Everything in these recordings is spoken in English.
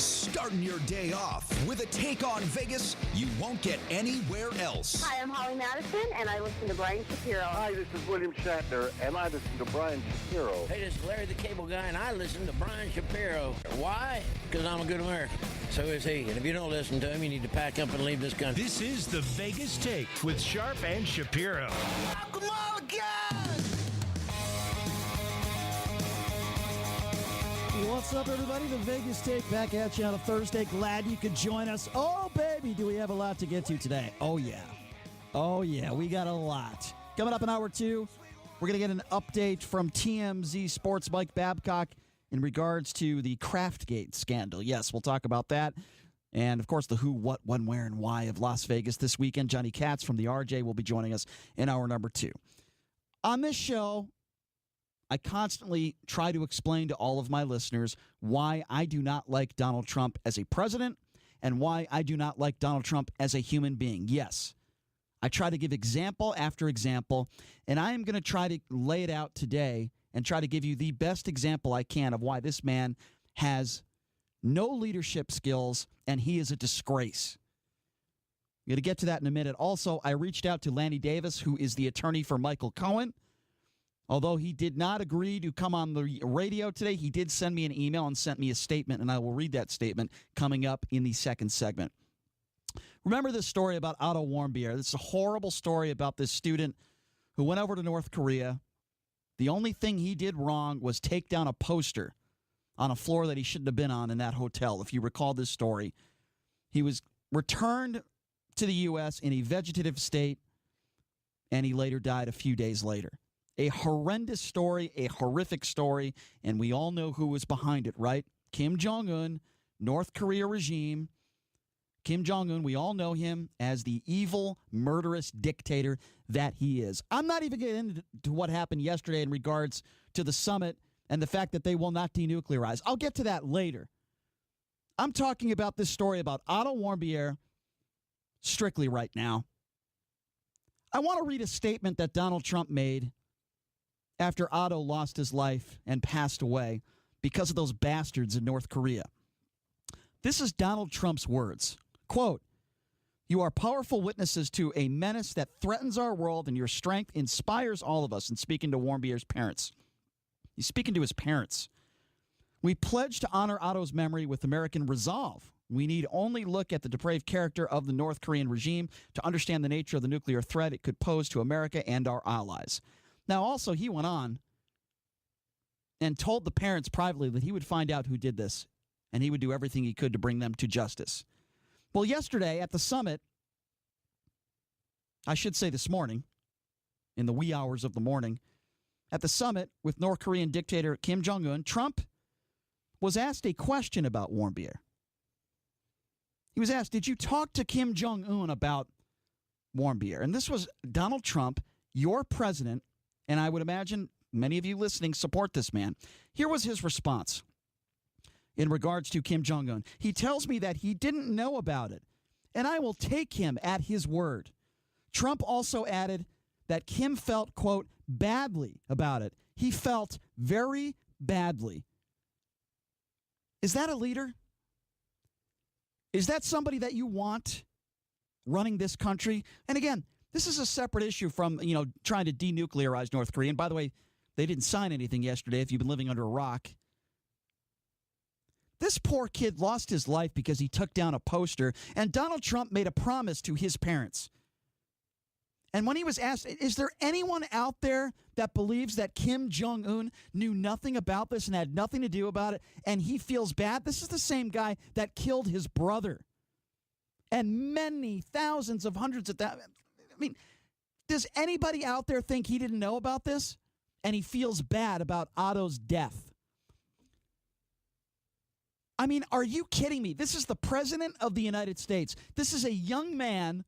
Starting your day off with a take on Vegas you won't get anywhere else. Hi, I'm Holly Madison, and I listen to Brian Shapiro. Hi, this is William Shatner, and I listen to Brian Shapiro. Hey, this is Larry the Cable Guy, and I listen to Brian Shapiro. Why? Because I'm a good American. So is he. And if you don't listen to him, you need to pack up and leave this country. This is the Vegas Take with Sharp and Shapiro. Welcome all again! What's up, everybody? The Vegas Take back at you on a Thursday. Glad you could join us. Oh, baby, do we have a lot to get to today. Oh, yeah. Oh, yeah, we got a lot. Coming up in hour two, we're going to get an update from TMZ Sports' Mike Babcock in regards to the Craftgate scandal. Yes, we'll talk about that. And, of course, the who, what, when, where, and why of Las Vegas this weekend. Johnny Katz from the RJ will be joining us in hour number two. On this show, I constantly try to explain to all of my listeners why I do not like Donald Trump as a president and why I do not like Donald Trump as a human being. Yes, I try to give example after example, and I am going to try to lay it out today and try to give you the best example I can of why this man has no leadership skills and he is a disgrace. I'm going to get to that in a minute. Also, I reached out to Lanny Davis, who is the attorney for Michael Cohen. Although he did not agree to come on the radio today, he did send me an email and sent me a statement, and I will read that statement coming up in the second segment. Remember this story about Otto Warmbiers? It's a horrible story about this student who went over to North Korea. The only thing he did wrong was take down a poster on a floor that he shouldn't have been on in that hotel, if you recall this story. He was returned to the U.S. in a vegetative state, and he later died a few days later. A horrendous story, a horrific story, and we all know who was behind it, right? Kim Jong Un, North Korea regime. Kim Jong Un, we all know him as the evil, murderous dictator that he is. I'm not even getting into what happened yesterday in regards to the summit and the fact that they will not denuclearize. I'll get to that later. I'm talking about this story about Otto Warmbiers strictly right now. I want to read a statement that Donald Trump made after Otto lost his life and passed away because of those bastards in North Korea. This is Donald Trump's words. Quote, "You are powerful witnesses to a menace that threatens our world, and your strength inspires all of us." And speaking to Warmbiers' parents. He's speaking to his parents. "We pledge to honor Otto's memory with American resolve. We need only look at the depraved character of the North Korean regime to understand the nature of the nuclear threat it could pose to America and our allies." Now, also, he went on and told the parents privately that he would find out who did this, and he would do everything he could to bring them to justice. Well, yesterday at the summit, I should say this morning, in the wee hours of the morning, at the summit with North Korean dictator Kim Jong Un, Trump was asked a question about Warmbiers. He was asked, "Did you talk to Kim Jong Un about Warmbiers?" And this was Donald Trump, your president, and I would imagine many of you listening support this man. Here was his response in regards to Kim Jong Un. "He tells me that he didn't know about it, and I will take him at his word." Trump also added that Kim felt, quote, badly about it. He felt very badly. Is that a leader? Is that somebody that you want running this country? And again, this is a separate issue from, trying to denuclearize North Korea. And by the way, they didn't sign anything yesterday if you've been living under a rock. This poor kid lost his life because he took down a poster, and Donald Trump made a promise to his parents. And when he was asked, is there anyone out there that believes that Kim Jong Un knew nothing about this and had nothing to do about it, and he feels bad? This is the same guy that killed his brother. And many thousands of hundreds of thousands. I mean, does anybody out there think he didn't know about this? And he feels bad about Otto's death. I mean, are you kidding me? This is the President of the United States. This is a young man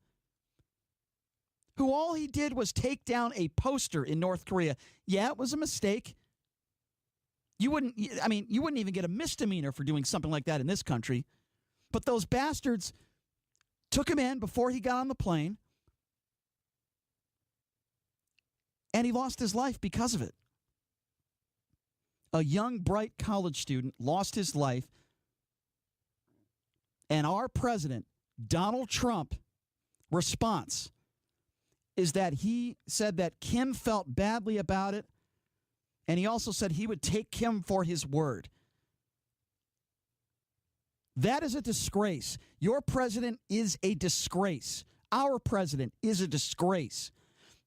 who all he did was take down a poster in North Korea. Yeah, it was a mistake. You wouldn't even get a misdemeanor for doing something like that in this country. But those bastards took him in before he got on the plane, and he lost his life because of it. A young, bright college student lost his life And our president, Donald Trump, response is that he said that Kim felt badly about it, and he also said he would take Kim for his word. That is a disgrace. Your president is a disgrace. Our president is a disgrace.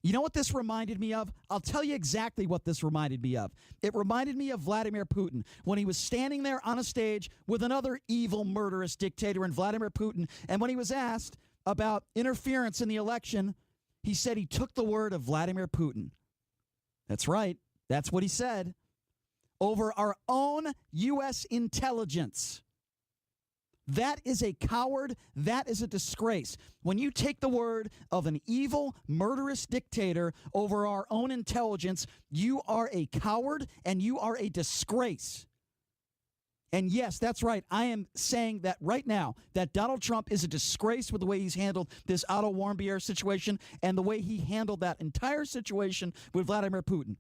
You know what this reminded me of? I'll tell you exactly what this reminded me of. It reminded me of Vladimir Putin when he was standing there on a stage with another evil, murderous dictator in Vladimir Putin, and when he was asked about interference in the election, he said he took the word of Vladimir Putin. That's right. That's what he said. Over our own U.S. intelligence. That is a coward. That is a disgrace. When you take the word of an evil, murderous dictator over our own intelligence, you are a coward and you are a disgrace. And yes, that's right. I am saying that right now, that Donald Trump is a disgrace with the way he's handled this Otto Warmbiers situation and the way he handled that entire situation with Vladimir Putin.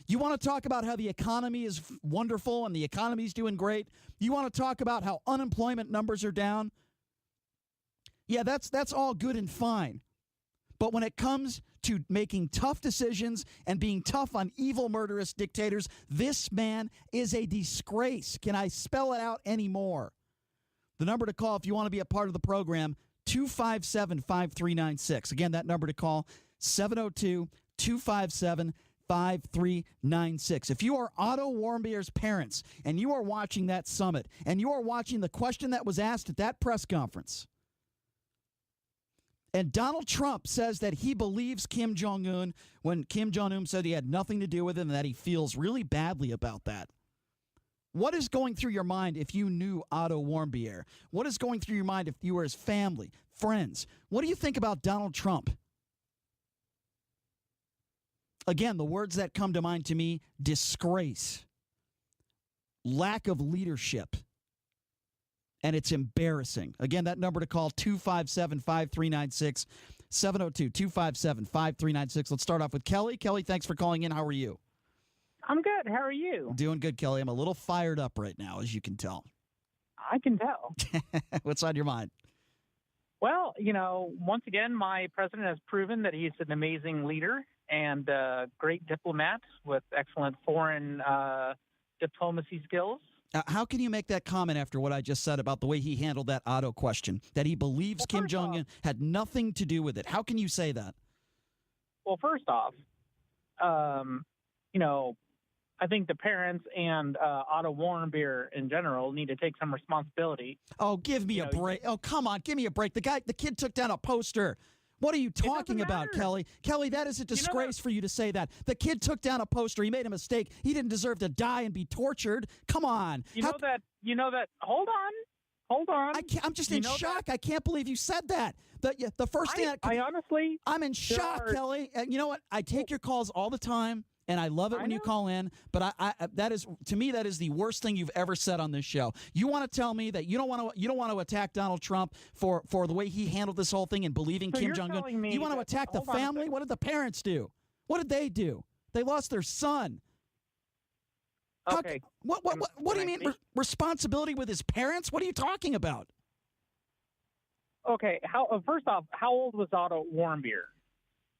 You want to talk about how the economy is wonderful and the economy is doing great? You want to talk about how unemployment numbers are down? Yeah, that's all good and fine. But when it comes to making tough decisions and being tough on evil, murderous dictators, this man is a disgrace. Can I spell it out anymore? The number to call if you want to be a part of the program, 257-5396. Again, that number to call, 702-257-5396. If you are Otto Warmbiers' parents and you are watching that summit and you are watching the question that was asked at that press conference, and Donald Trump says that he believes Kim Jong Un when Kim Jong Un said he had nothing to do with it and that he feels really badly about that. What is going through your mind if you knew Otto Warmbier? What is going through your mind if you were his family, friends? What do you think about Donald Trump? Again, the words that come to mind to me, disgrace, lack of leadership, and it's embarrassing. Again, that number to call, 257-5396, 702-257-5396. Let's start off with Kelly. Kelly, thanks for calling in. How are you? I'm good. How are you? Doing good, Kelly. I'm a little fired up right now, as you can tell. I can tell. What's on your mind? Well, once again, my president has proven that he's an amazing leader and a great diplomat with excellent foreign diplomacy skills. How can you make that comment after what I just said about the way he handled that Otto question, that he believes Kim Jong Un had nothing to do with it? How can you say that? Well, first off, I think the parents and Otto Warmbier in general need to take some responsibility. Oh, give me a break. Oh, come on. Give me a break. The kid took down a poster. What are you talking about, Kelly? Kelly, that is a disgrace for you to say that. The kid took down a poster. He made a mistake. He didn't deserve to die and be tortured. Come on. You know that. Hold on. I'm just in shock. I can't believe you said that. The first thing I'm in shock, Kelly. You know what? I take your calls all the time. And I love it when you call in, but that is, to me, that is the worst thing you've ever said on this show. You want to tell me that you don't want to attack Donald Trump for the way he handled this whole thing and believing Kim Jong Un. You want to attack the family? What did the parents do? What did they do? They lost their son. Okay. What do you mean responsibility with his parents? What are you talking about? Okay. First off, how old was Otto Warmbier?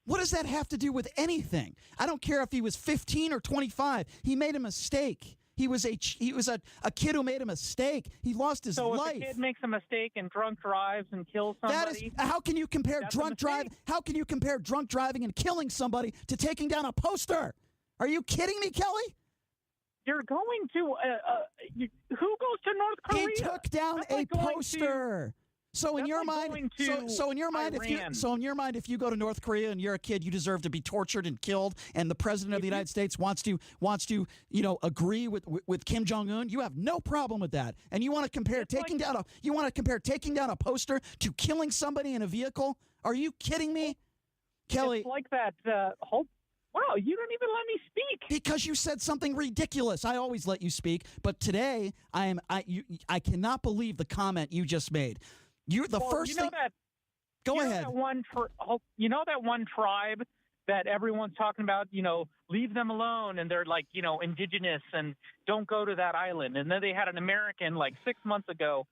What does that have to do with anything? I don't care if he was 15 or 25. He made a mistake. He was a kid who made a mistake. He lost his life. So if a kid makes a mistake and drunk drives and kills somebody, how can you compare drunk driving? How can you compare drunk driving and killing somebody to taking down a poster? Are you kidding me, Kelly? You're going to who goes to North Korea? He took down a poster. So in your mind, if you go to North Korea and you're a kid, you deserve to be tortured and killed, and the president of the United States wants to agree with Kim Jong Un, you have no problem with that. And you want to compare taking down a poster to killing somebody in a vehicle? Are you kidding me, Kelly? It's like that. Wow, you don't even let me speak. Because you said something ridiculous. I always let you speak, but today I cannot believe the comment you just made. Go ahead. That one tribe that everyone's talking about, leave them alone, and they're like, indigenous, and don't go to that island. And then they had an American 6 months ago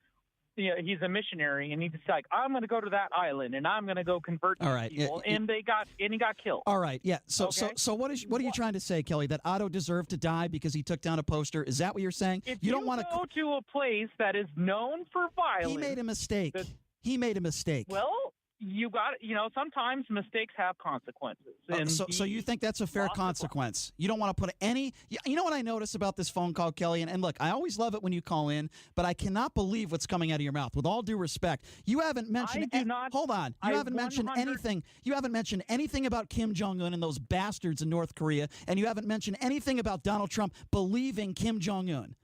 he's a missionary, and he's like, I'm going to go to that island, and I'm going to go convert these people, and he got killed. All right, yeah. So Okay? so what are you trying to say, Kelly? That Otto deserved to die because he took down a poster? Is that what you're saying? If you don't want go to a place that is known for violence, He made a mistake. He made a mistake. Well, you got sometimes mistakes have consequences. And so you think that's a fair consequence? You don't want to put any. You know what I notice about this phone call, Kelly? And look, I always love it when you call in, but I cannot believe what's coming out of your mouth. With all due respect, you haven't mentioned. Hold on, you haven't mentioned anything. You haven't mentioned anything about Kim Jong Un and those bastards in North Korea, and you haven't mentioned anything about Donald Trump believing Kim Jong Un.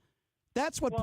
That's what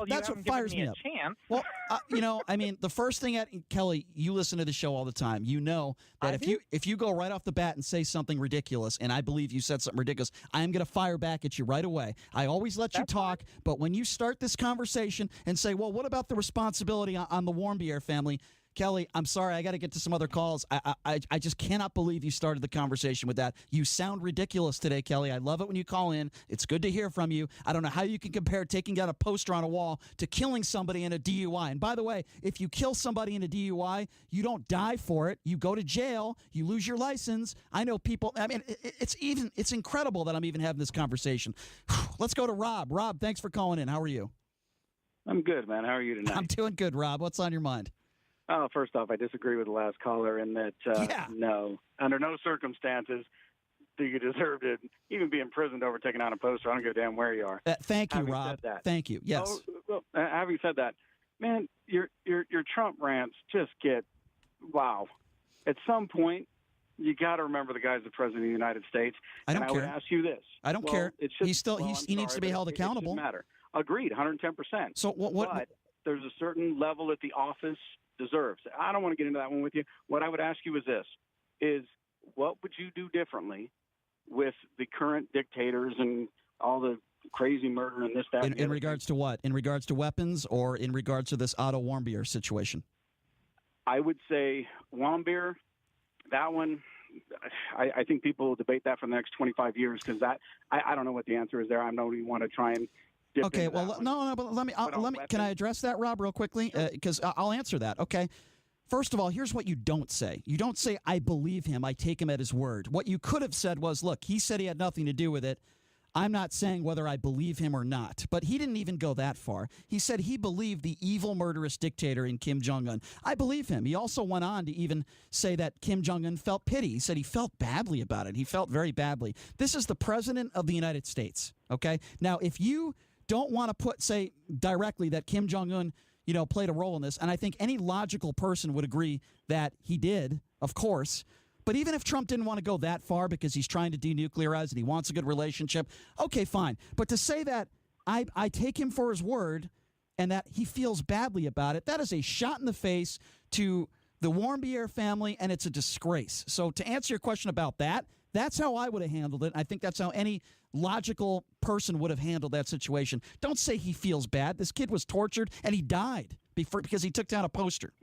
fires me up. Chance. Well, the first thing Kelly, you listen to the show all the time. You know that if you go right off the bat and say something ridiculous, and I believe you said something ridiculous, I am going to fire back at you right away. I always let you talk, but when you start this conversation and say, well, what about the responsibility on the Warmbier family? Kelly, I'm sorry, I got to get to some other calls. I just cannot believe you started the conversation with that. You sound ridiculous today, Kelly. I love it when you call in. It's good to hear from you. I don't know how you can compare taking down a poster on a wall to killing somebody in a DUI. And by the way, if you kill somebody in a DUI, you don't die for it. You go to jail. You lose your license. I know people. I mean, it's incredible that I'm even having this conversation. Let's go to Rob. Rob, thanks for calling in. How are you? I'm good, man. How are you tonight? I'm doing good, Rob. What's on your mind? Oh, first off, I disagree with the last caller in that, no, under no circumstances do you deserve to even be imprisoned over taking down a poster. I don't give a damn where you are. Thank you, Rob. Thank you. Yes. Having said that, man, your Trump rants just get, wow. At some point, you got to remember the guy's the president of the United States. I don't care. I would ask you this. I don't care. He needs to be held accountable. It doesn't matter. Agreed, 110%. So what? But there's a certain level that the office deserves. I don't want to get into that one with you. What I would ask you is this, what would you do differently with the current dictators and all the crazy murder and this, that, in regards to what? In regards to weapons or in regards to this Otto Warmbier situation? I would say Warmbier, that one, I think people will debate that for the next 25 years because I don't know what the answer is there. I don't even want to try and okay, well, no, but let me. Can I address that, Rob, real quickly? Because I'll answer that. Okay. First of all, here's what you don't say. You don't say, I believe him. I take him at his word. What you could have said was, look, he said he had nothing to do with it. I'm not saying whether I believe him or not. But he didn't even go that far. He said he believed the evil, murderous dictator in Kim Jong Un. I believe him. He also went on to even say that Kim Jong Un felt pity. He said he felt badly about it. He felt very badly. This is the president of the United States. Okay. Now, if you don't want to say directly that Kim Jong Un, played a role in this, and I think any logical person would agree that he did, of course. But even if Trump didn't want to go that far because he's trying to denuclearize and he wants a good relationship, okay, fine. But to say that I take him for his word and that he feels badly about it, that is a shot in the face to the Warmbier family, and it's a disgrace. So to answer your question about that, that's how I would have handled it. I think that's how any logical person would have handled that situation. Don't say he feels bad. This kid was tortured, and he died because he took down a poster.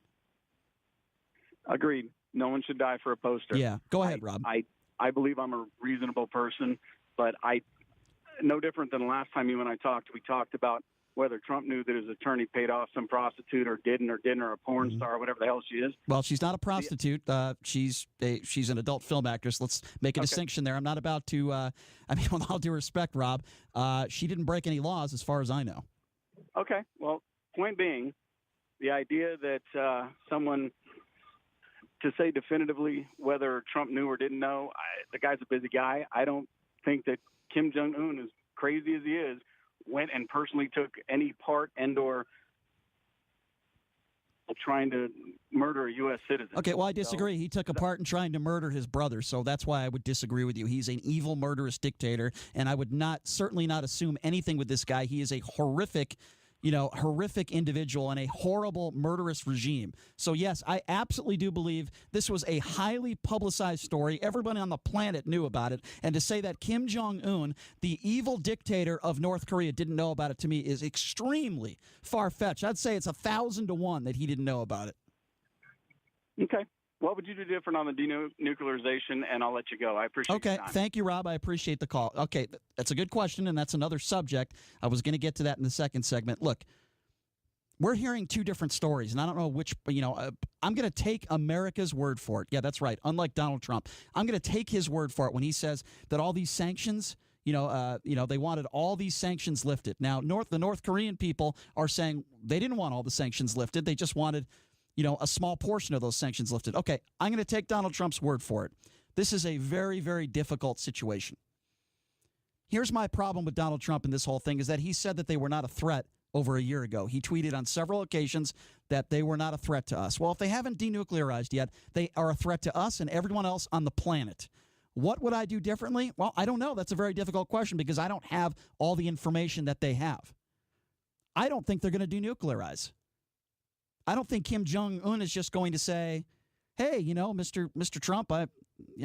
Agreed. No one should die for a poster. Yeah. Go ahead, Rob. I believe I'm a reasonable person, but no different than the last time you and I talked, we talked about whether Trump knew that his attorney paid off some prostitute or didn't, or a porn star, or whatever the hell she is. Well, she's not a prostitute. She's an adult film actress. Let's make a distinction there. I'm not about to, with all due respect, Rob, she didn't break any laws as far as I know. Okay. Well, point being, the idea that someone to say definitively whether Trump knew or didn't know, the guy's a busy guy. I don't think that Kim Jong Un, as crazy as he is, went and personally took any part and/or trying to murder a U.S. citizen. Okay, well, I disagree. He took a part in trying to murder his brother, so that's why I would disagree with you. He's an evil, murderous dictator, and I would certainly not assume anything with this guy. He is a horrific individual and a horrible, murderous regime. So, yes, I absolutely do believe this was a highly publicized story. Everybody on the planet knew about it. And to say that Kim Jong Un, the evil dictator of North Korea, didn't know about it, to me, is extremely far-fetched. I'd say it's 1,000 to 1 that he didn't know about it. Okay. What would you do different on the denuclearization? And I'll let you go. I appreciate your time. Thank you, Rob. I appreciate the call. Okay, that's a good question, and that's another subject. I was going to get to that in the second segment. Look, we're hearing two different stories, and I don't know which, I'm going to take America's word for it. Yeah, that's right. Unlike Donald Trump, I'm going to take his word for it when he says that all these sanctions, they wanted all these sanctions lifted. Now, the North Korean people are saying they didn't want all the sanctions lifted. They just wanted, a small portion of those sanctions lifted. Okay, I'm going to take Donald Trump's word for it. This is a very, very difficult situation. Here's my problem with Donald Trump in this whole thing is that he said that they were not a threat over a year ago. He tweeted on several occasions that they were not a threat to us. Well, if they haven't denuclearized yet, they are a threat to us and everyone else on the planet. What would I do differently? Well, I don't know. That's a very difficult question because I don't have all the information that they have. I don't think they're going to denuclearize. I don't think Kim Jong Un is just going to say, hey, Mr. Trump, I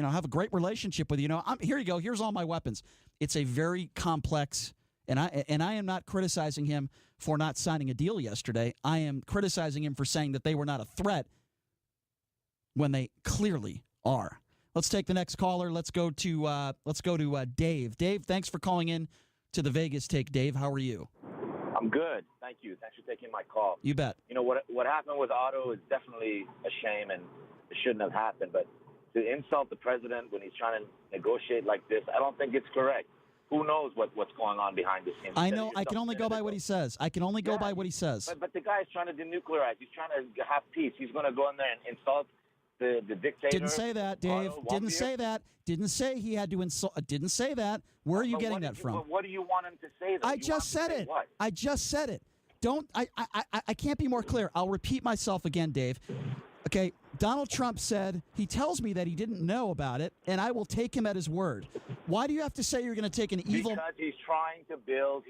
have a great relationship with you. Here you go. Here's all my weapons. It's a very complex, and I am not criticizing him for not signing a deal yesterday. I am criticizing him for saying that they were not a threat when they clearly are. Let's take the next caller. Let's go to Dave. Dave, thanks for calling in to the Vegas Take. Dave, how are you? I'm good. Thank you. Thanks for taking my call. You bet. What happened with Otto is definitely a shame, and it shouldn't have happened. But to insult the president when he's trying to negotiate like this, I don't think it's correct. Who knows what's going on behind the scenes? I know. I can only go by what he says. But the guy's trying to denuclearize. He's trying to have peace. He's going to go in there and insult the dictator. Didn't say that, Dave. Didn't say that. Didn't say he had to insult. Didn't say that. Where are you getting that from? What do you want him to say? I just said it. I just said it. I can't be more clear. I'll repeat myself again, Dave. Okay, Donald Trump said, he tells me that he didn't know about it, and I will take him at his word. Why do you have to say you're going to take an evil... Because he's trying to build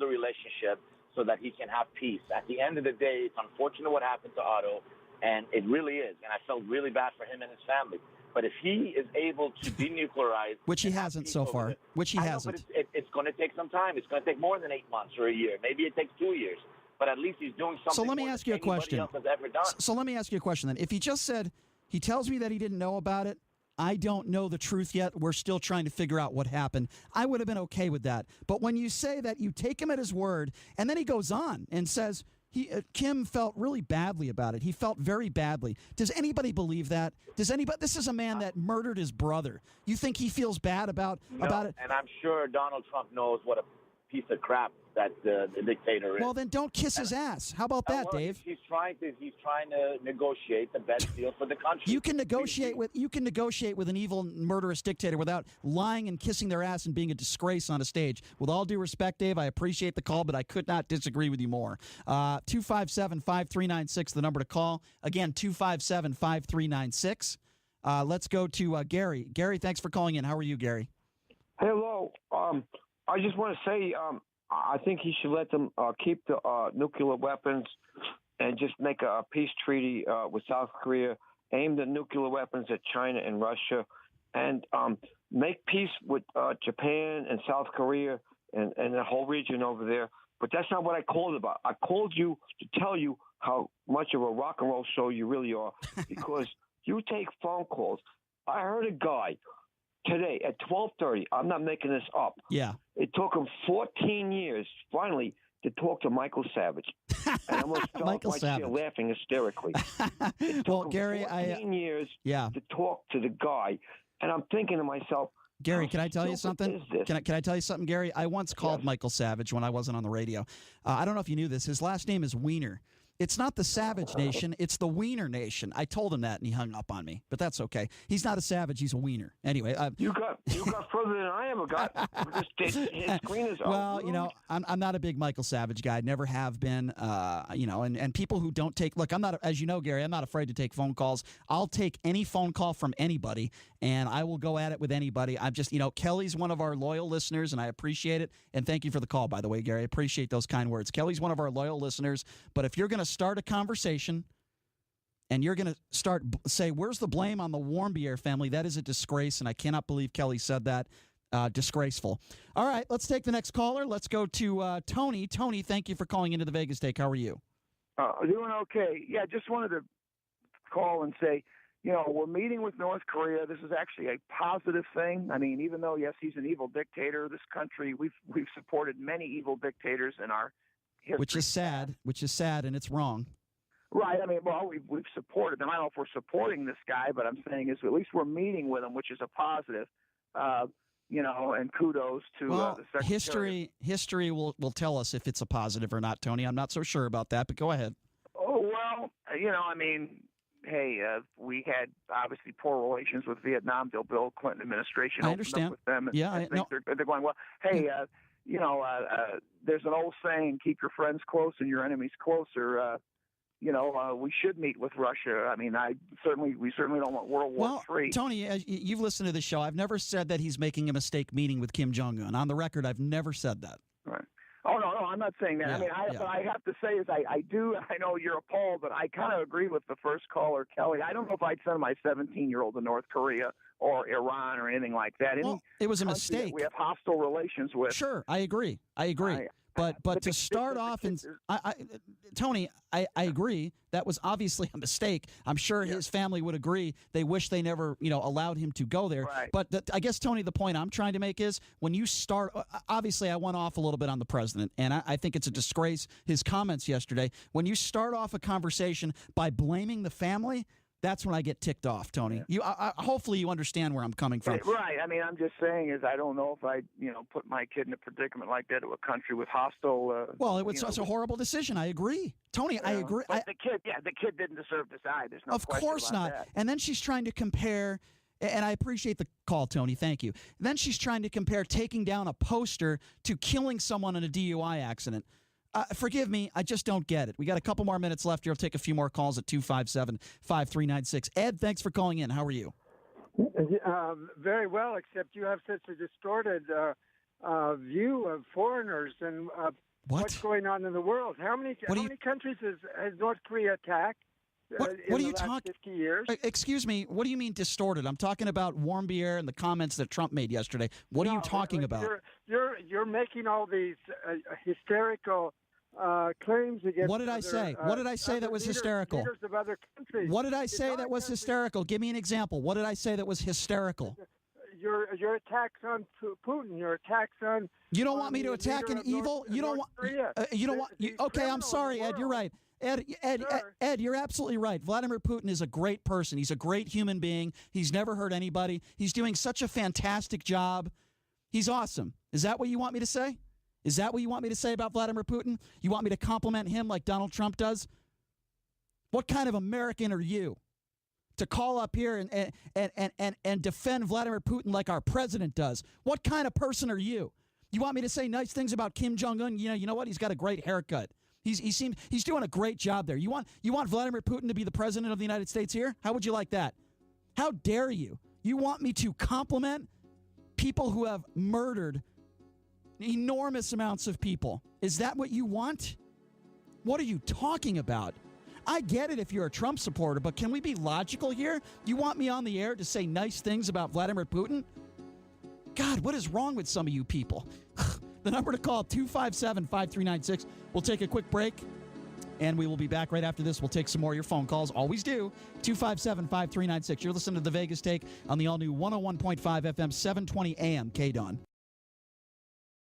a relationship so that he can have peace. At the end of the day, it's unfortunate what happened to Otto, and it really is, and I felt really bad for him and his family. But if he is able to denuclearize... Which he hasn't so far. Which he hasn't. But it's going to take some time. It's going to take more than 8 months or a year. Maybe it takes 2 years. But at least he's doing something. So let me ask you a question. So let me ask you a question then. If he just said, he tells me that he didn't know about it, I don't know the truth yet, we're still trying to figure out what happened, I would have been okay with that. But when you say that you take him at his word, and then he goes on and says, Kim felt really badly about it. He felt very badly. Does anybody believe that? Does anybody? This is a man that murdered his brother. You think he feels bad about it? And I'm sure Donald Trump knows what a piece of crap that the dictator is. Well, then don't kiss his ass. How about that, Dave? He's trying to negotiate the best deal for the country. You can negotiate with an evil, murderous dictator without lying and kissing their ass and being a disgrace on a stage. With all due respect, Dave, I appreciate the call, but I could not disagree with you more. 257-5396, the number to call. Again, 257-5396. Let's go to Gary. Gary, thanks for calling in. How are you, Gary? Hello. I just want to say I think he should let them keep the nuclear weapons and just make a peace treaty with South Korea, aim the nuclear weapons at China and Russia, and make peace with Japan and South Korea and the whole region over there. But that's not what I called about. I called you to tell you how much of a rock and roll show you really are, because you take phone calls. I heard a guy today at 12:30. I'm not making this up. Yeah. It took him 14 years finally to talk to Michael Savage. And I almost fell off my chair laughing hysterically. It took him Gary, 14 years to talk to the guy. And I'm thinking to myself, Gary, can I tell you something? Can I tell you something, Gary? I once called Michael Savage when I wasn't on the radio. I don't know if you knew this. His last name is Wiener. It's not the Savage Nation. It's the Wiener Nation. I told him that, and he hung up on me. But that's okay. He's not a savage. He's a wiener. Anyway. You got further than I ever got. His screen is well, I'm not a big Michael Savage guy. Never have been. And people who don't take – look, I'm not – as you know, Gary, I'm not afraid to take phone calls. I'll take any phone call from anybody, and I will go at it with anybody. I'm just – Kelly's one of our loyal listeners, and I appreciate it. And thank you for the call, by the way, Gary. I appreciate those kind words. Kelly's one of our loyal listeners. But if you're going to start a conversation and you're going to say, where's the blame on the Warmbier family? That is a disgrace, and I cannot believe Kelly said that. Disgraceful. All right, let's take the next caller. Let's go to Tony. Tony, thank you for calling into the Vegas Take. How are you? Doing okay. Yeah, just wanted to call and say, we're meeting with North Korea. This is actually a positive thing. I mean, even though, yes, he's an evil dictator, this country, we've supported many evil dictators in our which is sad, and it's wrong. Right. I mean, well, we've supported them. I don't know if we're supporting this guy, but I'm saying is at least we're meeting with him, which is a positive. And kudos to the secretary. History will tell us if it's a positive or not, Tony. I'm not so sure about that, but go ahead. Oh, well, I mean, hey, we had obviously poor relations with Vietnam. The Bill Clinton administration I understand. Up with them. And yeah, I think they're going well. Hey, there's an old saying: keep your friends close and your enemies closer. We should meet with Russia. I mean, we certainly don't want World War III. Well, Tony, you've listened to the show. I've never said that he's making a mistake meeting with Kim Jong Un. On the record, I've never said that. Right. Oh, no, I'm not saying that. Yeah, But I have to say is I know you're appalled, but I kind of agree with the first caller, Kelly. I don't know if I'd send my 17-year-old to North Korea or Iran or anything like that. It was a mistake. We have hostile relations with. Sure, I agree. But to start off, and Tony, I agree. That was obviously a mistake. I'm sure his family would agree. They wish they never, allowed him to go there. Right. But I guess, Tony, the point I'm trying to make is when you start, obviously I went off a little bit on the president, and I think it's a disgrace, his comments yesterday. When you start off a conversation by blaming the family, that's when I get ticked off, Tony. Yeah. Hopefully you understand where I'm coming from. Right. I mean, I'm just saying is I don't know if I, put my kid in a predicament like that to a country with hostile. Well, it was such a horrible decision. I agree, Tony. I agree. But the kid didn't deserve to die. There's no of question course about not. that. And then she's trying to compare. And I appreciate the call, Tony. Thank you. Then she's trying to compare taking down a poster to killing someone in a DUI accident. Forgive me, I just don't get it. We got a couple more minutes left here. I'll take a few more calls at 257-5396. Ed, thanks for calling in. How are you? Very well, except you have such a distorted view of foreigners and what's going on in the world. How many countries has North Korea attacked? What are you talking? 50 years. Excuse me. What do you mean distorted? I'm talking about Warmbiers and the comments that Trump made yesterday. What are you talking about? You're making all these hysterical claims against. What did I say? What did I say that was hysterical? Leaders of other countries. What did I say that was hysterical? Give me an example. What did I say that was hysterical? Your attacks on Putin. Your attacks on. You don't want me to attack an evil. You don't want. You don't want. Okay, I'm sorry, Ed. You're right. Ed, you're absolutely right. Vladimir Putin is a great person. He's a great human being. He's never hurt anybody. He's doing such a fantastic job. He's awesome. Is that what you want me to say? Is that what you want me to say about Vladimir Putin? You want me to compliment him like Donald Trump does? What kind of American are you to call up here and defend Vladimir Putin like our president does? What kind of person are you? You want me to say nice things about Kim Jong Un? You know what? He's got a great haircut. He's doing a great job there. You want Vladimir Putin to be the president of the United States here? How would you like that? How dare you? You want me to compliment people who have murdered enormous amounts of people? Is that what you want? What are you talking about? I get it if you're a Trump supporter, but can we be logical here? You want me on the air to say nice things about Vladimir Putin? God, what is wrong with some of you people? The number to call, 257-5396. We'll take a quick break, and we will be back right after this. We'll take some more of your phone calls. Always do. 257-5396. You're listening to The Vegas Take on the all-new 101.5 FM, 720 AM KDWN.